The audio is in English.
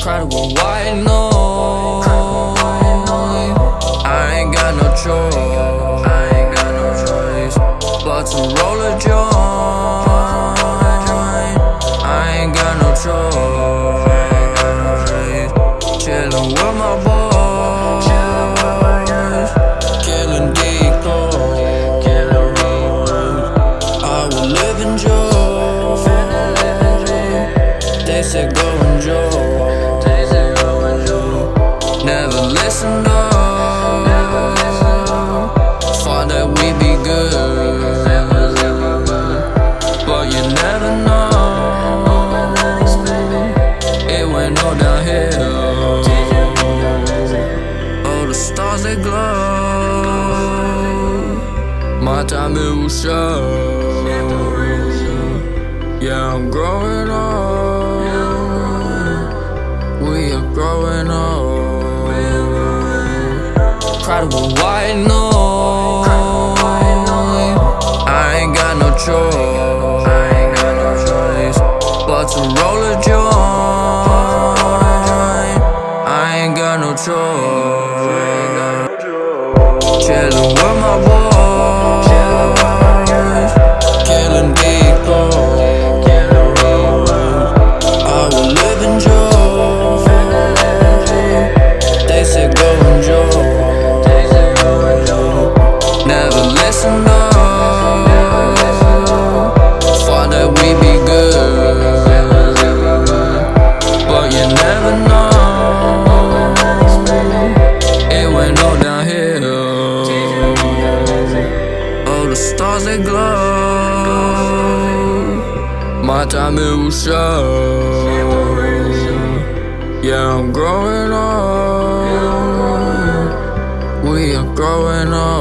Try to go white noise. I ain't got no choice but to roll a joint. I ain't got no choice. Chillin' with my boys, killing decoys. I will live in joy. They said go enjoy. Never listen up. Thought that we be good, but you never know. It went all downhill. Oh, the stars they glow. My time it will show. Yeah, I'm growing up. We are growing up. Try to go white noise. I ain't got no choice but to roll a joint. I ain't got no choice. Chillin' with my boys, killing decoys. I will live in joy. They said go enjoy. Never listen up. Thought that we be good, but you never know. It went all downhill. Oh, the stars they glow. My time it will show. Yeah, I'm growing up. We are growing up.